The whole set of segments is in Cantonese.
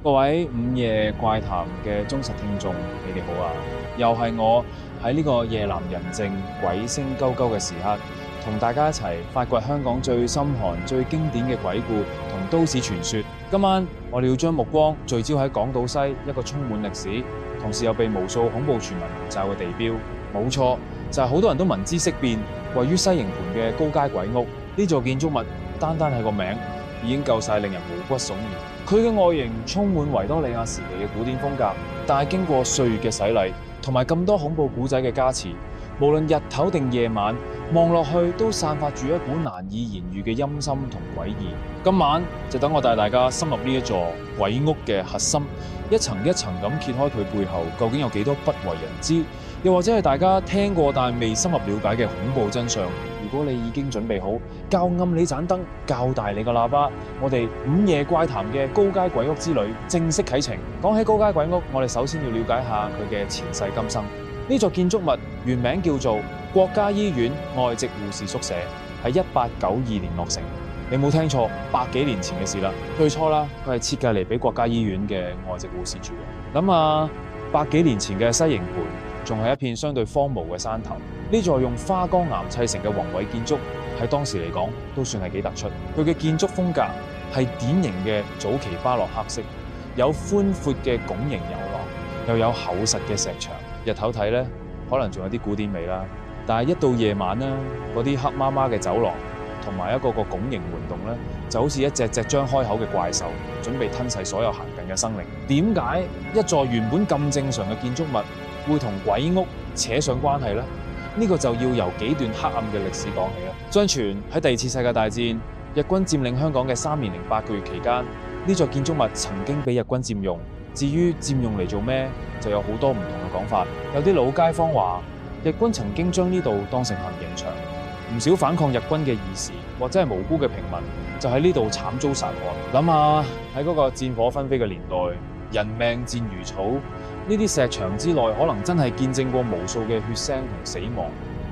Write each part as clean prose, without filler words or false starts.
各位午夜怪談嘅忠實聽眾，你哋好啊！又係我喺呢個夜闌人靜、鬼聲鳩鳩嘅時刻，同大家一齊發掘香港最深寒、最經典嘅鬼故同都市傳說。今晚我哋要將目光聚焦喺港島西一個充滿歷史，同時又被無數恐怖傳聞籠罩嘅地標。冇錯，就係好多人都聞之色變，位於西營盤嘅高街鬼屋。呢座建築物單單係個名已經夠晒令人毛骨悚然。佢嘅外形充滿維多利亞時期嘅古典風格，但係經過歲月嘅洗禮，同埋咁多恐怖古仔嘅加持，無論日頭定夜晚，望落去都散發住一股難以言喻嘅陰森同詭異。今晚就等我帶大家深入呢一座鬼屋嘅核心，一層一層咁揭開佢背後究竟有幾多不為人知，又或者係大家聽過但未深入了解嘅恐怖真相。如果你已經準備好，較暗你盞燈，較大你個喇叭，我哋午夜怪談嘅高街鬼屋之旅正式啟程。講起高街鬼屋，我哋首先要了解下佢嘅前世今生。呢座建築物原名叫做國家醫院外籍護士宿舍，喺1892年落成。你冇聽錯，百幾年前嘅事啦。最初啦，佢係設計嚟俾國家醫院嘅外籍護士住嘅。諗下百幾年前嘅西營盤，仲係一片相對荒蕪嘅山頭。呢座用花崗岩砌成嘅宏偉建築，喺當時嚟講都算係幾突出。佢嘅建築風格係典型嘅早期巴洛克式，有寬闊嘅拱形遊廊，又有厚實嘅石牆。日頭睇呢，可能仲有啲古典味啦，但係一到夜晚呢，嗰啲黑麻麻嘅走廊同埋一個個拱形門洞呢，就好似一隻隻張開口嘅怪獸，準備吞噬所有行近嘅生靈。點解一座原本咁正常嘅建築物會同鬼屋扯上關係呢？呢個就要由幾段黑暗嘅歷史講起啦。相傳喺第二次世界大戰，日軍佔領香港嘅3年零8個月期間，呢座建築物曾經俾日軍佔用。至於佔用嚟做咩，就有好多唔同嘅講法。有啲老街坊話，日軍曾經將呢度當成行刑場，唔少反抗日軍嘅義士或者係無辜嘅平民，就喺呢度慘遭殺害。諗下喺嗰個戰火紛飛嘅年代，人命賤如草。呢啲石牆之內，可能真係見證過無數嘅血腥同死亡，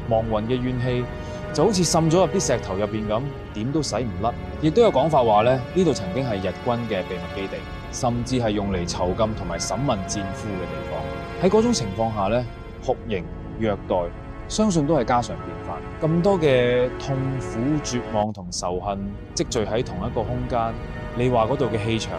亡魂嘅怨氣就好似滲咗入啲石頭入邊咁，點都洗唔甩。亦都有講法話咧，呢度曾經係日軍嘅秘密基地，甚至係用嚟囚禁同埋審問戰俘嘅地方。喺嗰種情況下咧，酷刑、虐待，相信都係家常便飯。咁多嘅痛苦、絕望同仇恨積聚喺同一個空間，你話嗰度嘅氣場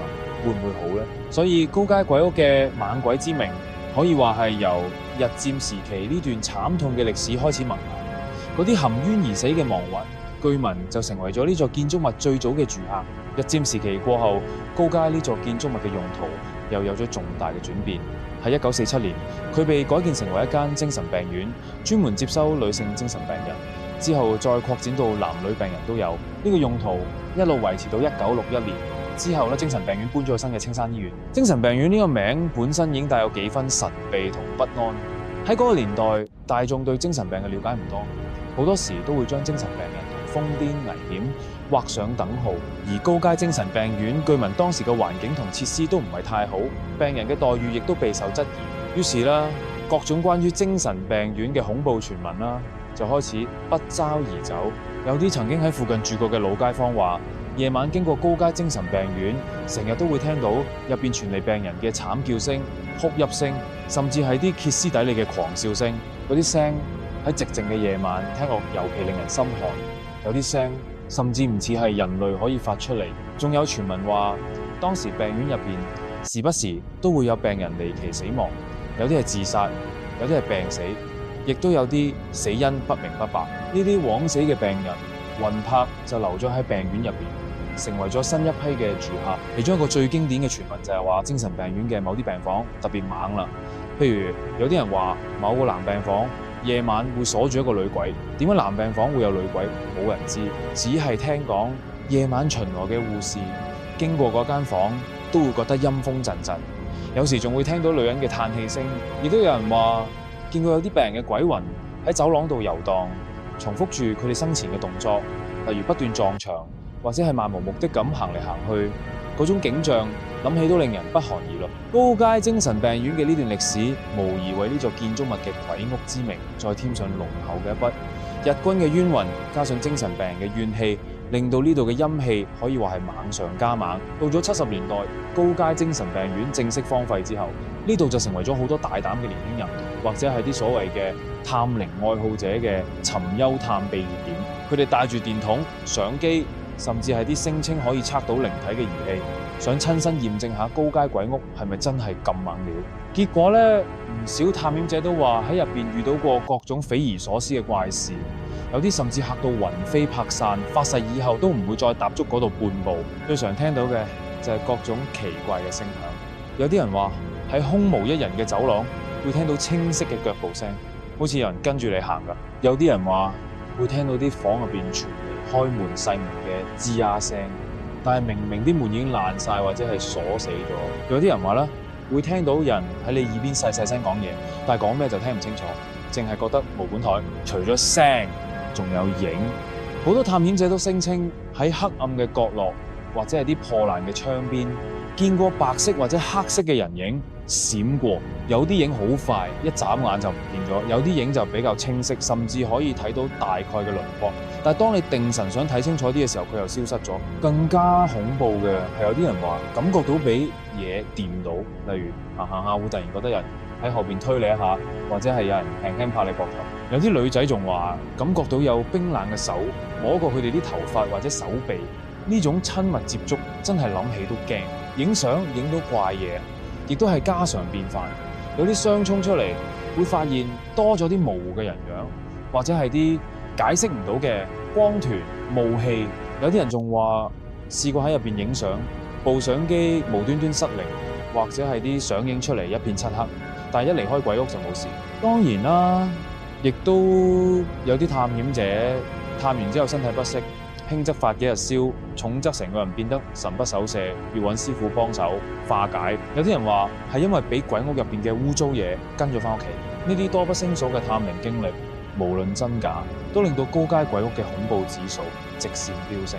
會唔會好呢？所以高街鬼屋嘅猛鬼之名，可以話係由日佔時期呢段慘痛嘅歷史開始萌芽。嗰啲含冤而死嘅亡魂，據聞就成為咗呢座建築物最早嘅住客。日佔時期過後，高街呢座建築物嘅用途又有咗重大嘅轉變。喺1947年，佢被改建成為一間精神病院，專門接收女性精神病人。之後再擴展到男女病人都有。呢個用途一路維持到1961年。之後咧，精神病院搬咗去新嘅青山醫院。精神病院呢個名本身已經帶有幾分神秘同不安。喺嗰個年代，大眾對精神病嘅了解唔多，好多時都會將精神病人同瘋癲危險畫上等號。而高街精神病院據聞當時嘅環境同設施都唔係太好，病人嘅待遇亦都備受質疑。於是啦，各種關於精神病院嘅恐怖傳聞啦，就開始不招而走。有啲曾經喺附近住過嘅老街坊話，夜晚經過高街精神病院，成日都會聽到入邊傳嚟病人嘅慘叫聲、哭泣聲，甚至係啲歇斯底里嘅狂笑聲。嗰啲聲喺寂靜嘅夜晚聽落尤其令人心寒，有啲聲甚至唔似係人類可以發出嚟。仲有傳聞話，當時病院入邊時不時都會有病人離奇死亡，有啲係自殺，有啲係病死，亦都有啲死因不明不白。呢啲枉死嘅病人魂魄就留咗喺病院入邊，成為咗新一批嘅住客。其中一個最經典嘅傳聞就係話，精神病院嘅某啲病房特別猛啦。譬如有啲人話某個男病房夜晚會鎖住一個女鬼。點解男病房會有女鬼？冇人知，只係聽講夜晚巡邏嘅護士經過嗰間房都會覺得陰風陣陣，有時仲會聽到女人嘅嘆氣聲。亦都有人話見過有啲病人嘅鬼魂喺走廊度遊蕩，重複住佢哋生前嘅動作，例如不斷撞牆，或者係漫無目的咁行嚟行去。嗰種景象諗起都令人不寒而慄。高街精神病院嘅呢段歷史，無疑為呢座建築物嘅鬼屋之名再添上濃厚嘅一筆。日軍嘅冤魂加上精神病人嘅怨氣，令到呢度嘅陰氣可以話係猛上加猛。到咗70年代，高街精神病院正式荒廢之後，呢度就成為咗好多大膽嘅年輕人，或者係啲所謂嘅探靈愛好者嘅尋幽探秘熱點。佢哋帶住電筒、相機，甚至係啲聲稱可以測到靈體嘅儀器，想親身驗證下高街鬼屋係咪真係咁猛料。結果呢，唔少探險者都話喺入邊遇到過各種匪夷所思嘅怪事，有啲甚至嚇到魂飛魄散，發誓以後都唔會再踏足嗰度半步。最常聽到嘅就係各種奇怪嘅聲響。有啲人話喺空無一人嘅走廊會聽到清晰嘅腳步聲，好似有人跟住你行㗎。有啲人話會聽到啲房入邊傳嚟開門細門嘅吱呀聲，但係明明啲門已經爛晒或者係鎖死咗。有啲人話咧，會聽到人喺你耳邊細細聲講嘢，但係講咩就聽唔清楚，淨係覺得無管台。除咗聲，仲有影。好多探險者都聲稱喺黑暗嘅角落或者係啲破爛嘅窗邊，見過白色或者黑色嘅人影閃過。有啲影好快，一眨眼就唔見咗；有啲影就比較清晰，甚至可以睇到大概嘅輪廓。但係當你定神想睇清楚啲嘅時候，佢又消失咗。更加恐怖嘅係有啲人話感覺到俾嘢掂到，例如行行下會突然覺得人喺後邊推你一下，或者係有人輕輕拍你膊頭。有啲女仔仲話感覺到有冰冷嘅手摸過佢哋啲頭髮或者手臂。呢種親密接觸真係諗起都驚。影相影到怪嘢，亦都係家常便飯。有啲相衝出嚟，會發現多咗啲模糊嘅人樣，或者係啲解釋唔到嘅光團霧氣。有啲人仲話試過喺入邊影相，部相機無端端失靈，或者係啲相影出嚟一片漆黑，但係一離開鬼屋就冇事。當然啦，亦都有啲探險者探完之後身體不適，輕則發幾日燒，重則成個人變得神不守舍，要揾師傅幫手化解。有啲人話係因為俾鬼屋入邊嘅污糟嘢跟咗翻屋企。呢啲多不勝數嘅探靈經歷，無論真假，都令到高街鬼屋嘅恐怖指數直線飆升。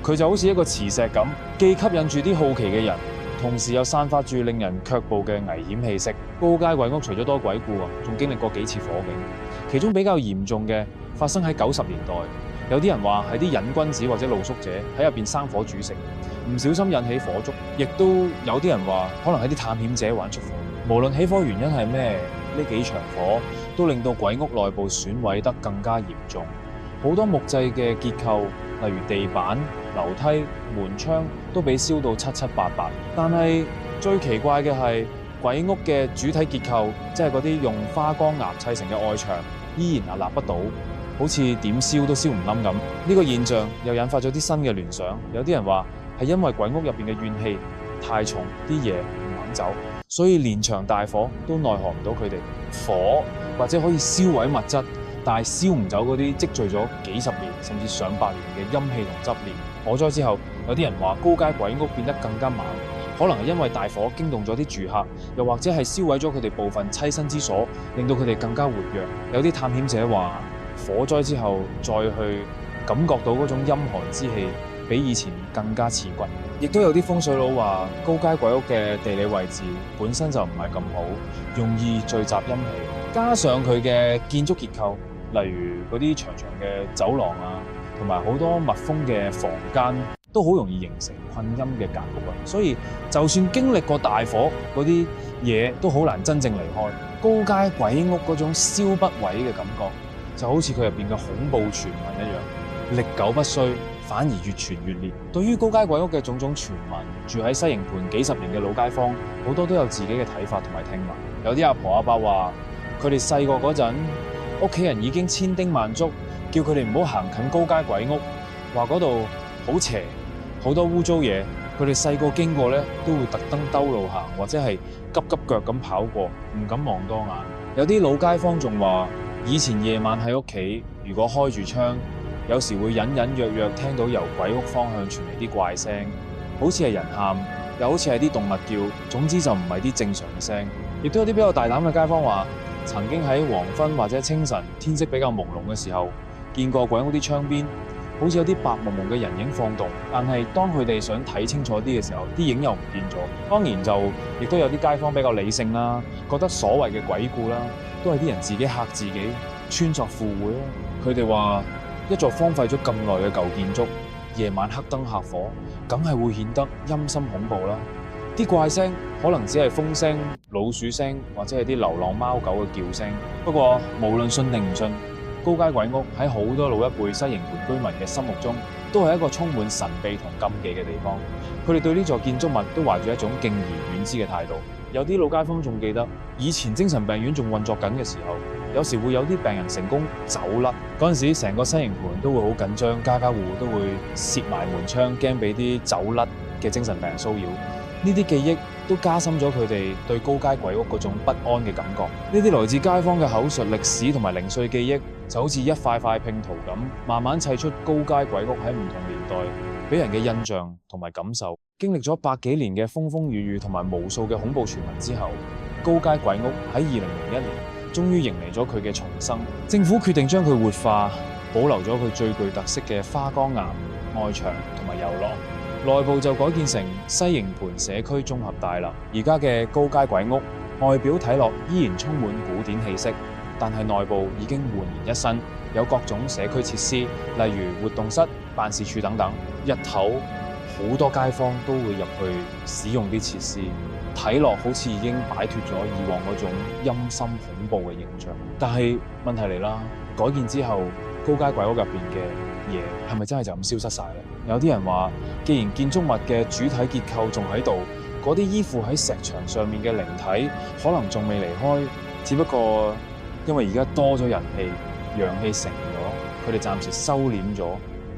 佢就好似一個磁石咁，既吸引住啲好奇嘅人，同時又散發住令人卻步嘅危險氣息。高街鬼屋除咗多鬼故啊，仲經歷過幾次火警，其中比較嚴重嘅發生喺90年代。有啲人話係啲癮君子或者露宿者喺入邊生火煮食，唔小心引起火燭。亦都有啲人話可能係啲探險者玩出火。無論起火原因係咩，呢幾場火都令到鬼屋內部損毀得更加嚴重。好多木製嘅結構，例如地板、樓梯、門窗都被燒到七七八八。但係最奇怪嘅係鬼屋嘅主體結構，即係嗰啲用花崗岩砌成嘅外牆，依然屹立不倒，好似點燒都燒唔冧咁。呢個現象又引發咗啲新嘅聯想。有啲人話係因為鬼屋入邊嘅怨氣太重，啲嘢唔肯走，所以連場大火都奈何唔到佢哋。火或者可以燒毀物質，但係燒唔走嗰啲積聚咗幾十年甚至上百年嘅陰氣同執念。火災之後，有啲人話高街鬼屋變得更加猛，可能係因為大火驚動咗啲住客，又或者係燒毀咗佢哋部分棲身之所，令到佢哋更加活躍。有啲探險者話火災之後再去感覺到嗰種陰寒之氣，比以前更加刺骨。亦都有啲風水佬話高街鬼屋嘅地理位置本身就唔係咁好，容易聚集陰氣，加上佢嘅建築結構，例如嗰啲長長嘅走廊啊，同埋好多密封嘅房間，都好容易形成困陰嘅格局啊。所以就算經歷過大火，嗰啲嘢都好難真正離開。高街鬼屋嗰種燒不毀嘅感覺，就好似佢入邊嘅恐怖傳聞一樣，歷久不衰，反而越傳越烈。對於高街鬼屋嘅種種傳聞，住喺西營盤幾十年嘅老街坊，好多都有自己嘅睇法同埋聽聞。有啲阿婆阿伯話，佢哋細個嗰陣，屋企人已經千叮萬囑，叫佢哋唔好行近高街鬼屋，話嗰度好邪，好多污糟嘢。佢哋細個經過咧，都會特登兜路行，或者係急急腳咁跑過，唔敢望多眼。有啲老街坊仲話，以前夜晚喺屋企，如果開住窗，有時會隱隱約約聽到由鬼屋方向傳嚟啲怪聲，好似係人喊，又好似係啲動物叫，總之就唔係啲正常嘅聲。亦都有啲比較大膽嘅街坊話，曾經喺黃昏或者清晨天色比較朦朧嘅時候，見過鬼屋啲窗邊好似有啲白蒙蒙嘅人影晃動，但係當佢哋想睇清楚啲嘅時候，啲影又唔見咗。當然就亦都有啲街坊比較理性啦，覺得所謂嘅鬼故啦，都係啲人自己嚇自己，穿鑿附會啦。佢哋話一座荒廢咗咁耐嘅舊建築，夜晚黑燈瞎火，梗係會顯得陰森恐怖啦。啲怪聲可能只係風聲、老鼠聲或者係啲流浪貓狗嘅叫聲。不過無論信定唔信，高街鬼屋喺好多老一輩西營盤居民嘅心目中，都係一個充滿神秘同禁忌嘅地方。佢哋對呢座建築物都懷住一種敬而遠之嘅態度。有啲老街坊仲記得，以前精神病院仲運作緊嘅時候，有時會有啲病人成功走甩，嗰陣時成個西營盤都會好緊張，家家戶戶都會閂埋門窗，驚俾啲走甩嘅精神病人騷擾。呢啲記憶都加深咗佢哋對高街鬼屋嗰種不安嘅感覺。呢啲來自街坊嘅口述歷史同埋零碎記憶，就好似一塊塊拼圖咁，慢慢砌出高街鬼屋喺唔同年代俾人嘅印象同埋感受。經歷咗百幾年嘅風風雨雨同埋無數嘅恐怖傳聞之後，高街鬼屋喺2001年終於迎嚟咗佢嘅重生。政府決定將佢活化，保留咗佢最具特色嘅花崗岩外牆同埋遊廊，內部就改建成西營盤社區綜合大樓。而家嘅高街鬼屋外表睇落依然充滿古典氣息，但係內部已經煥然一新，有各種社區設施，例如活動室、辦事處等等。日頭好多街坊都會入去使用啲設施，睇落好似已經擺脫咗以往嗰種陰森恐怖嘅形象。但係問題嚟啦，改建之後，高街鬼屋入邊嘅嘢係咪真係就咁消失晒咧？有啲人話，既然建築物嘅主體結構仲喺度，嗰啲依附喺石牆上面嘅靈體可能仲未離開，只不過因為而家多咗人氣，陽氣成咗，佢哋暫時收斂咗，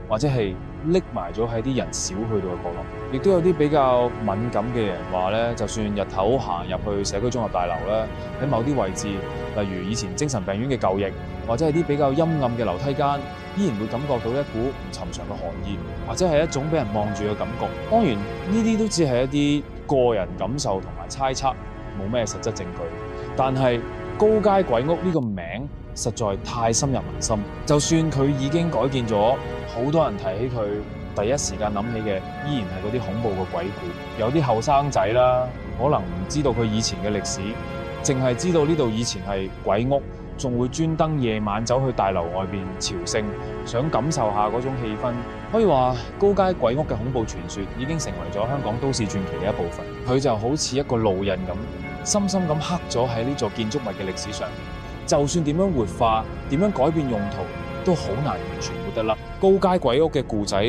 或者係匿埋咗喺啲人少去到嘅角落。亦都有啲比較敏感嘅人話咧，就算日頭行入去社區綜合大樓咧，喺某啲位置，例如以前精神病院嘅舊翼，或者係啲比較陰暗嘅樓梯間，依然會感覺到一股唔尋常嘅寒意，或者係一種俾人望住嘅感覺。當然呢啲都只係一啲個人感受同埋猜測，冇咩實質證據。但係高街鬼屋呢個名實在太深入民心，就算佢已經改建咗，好多人提起佢，第一時間諗起嘅依然係嗰啲恐怖嘅鬼故。有啲後生仔啦，可能唔知道佢以前嘅歷史，淨係知道呢度以前係鬼屋，仲會專登夜晚走去大樓外邊朝聖，想感受下嗰種氣氛。可以話高街鬼屋嘅恐怖傳說已經成為咗香港都市傳奇嘅一部分。佢就好似一個路印咁，深深咁刻咗喺呢座建築物嘅歷史上。就算點樣活化，點樣改變用途，都好難完全活得甩。高街鬼屋嘅故仔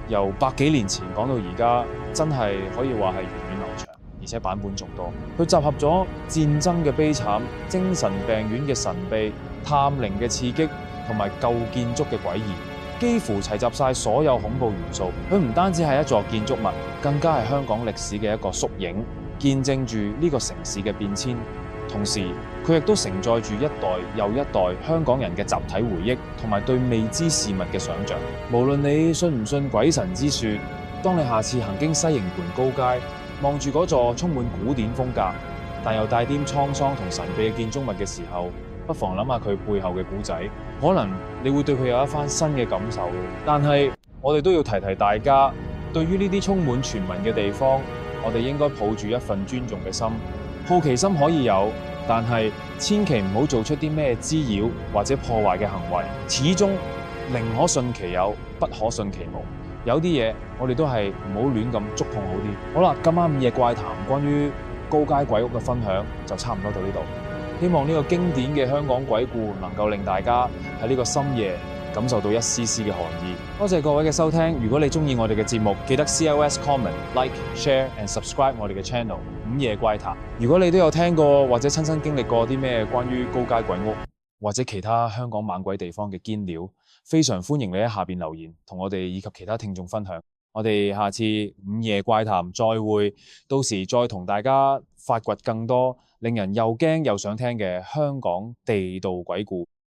由百幾年前講到而家，真係可以話係源遠流長，而且版本仲多。佢集合咗戰爭嘅悲慘、精神病院嘅神秘、探靈嘅刺激，同埋舊建築嘅詭異，幾乎齊集晒所有恐怖元素。佢唔單止係一座建築物，更加係香港歷史嘅一個縮影，見證住呢個城市嘅變遷。同時，佢亦都承載住一代又一代香港人嘅集體回憶，同埋對未知事物嘅想像。無論你信唔信鬼神之說，當你下次行經西營盤高街，望住嗰座充滿古典風格，但又帶點滄桑同神秘嘅建築物嘅時候，不妨諗下佢背後嘅故仔，可能你會對佢有一番新嘅感受。但係我哋都要提提大家，對於呢啲充滿傳聞嘅地方，我哋應該抱住一份尊重嘅心。好奇心可以有，但係千祈唔好做出啲咩滋擾或者破壞嘅行為。始終寧可信其有，不可信其無。有啲嘢我哋都係唔好亂咁觸碰好啲。好啦，今晚午夜怪談關於高街鬼屋嘅分享就差唔多到呢度。希望呢個經典嘅香港鬼故能夠令大家喺呢個深夜感受到一絲絲嘅寒意。多謝各位嘅收聽。如果你中意我哋嘅節目，記得 CLS comment、like、share and subscribe 我哋嘅 channel 午夜怪談。如果你都有聽過或者親身經歷過啲咩關於高街鬼屋或者其他香港猛鬼地方嘅堅料，非常歡迎你喺下邊留言，同我哋以及其他聽眾分享。我哋下次午夜怪談再會，到時再同大家發掘更多令人又驚又想聽嘅香港地道鬼故。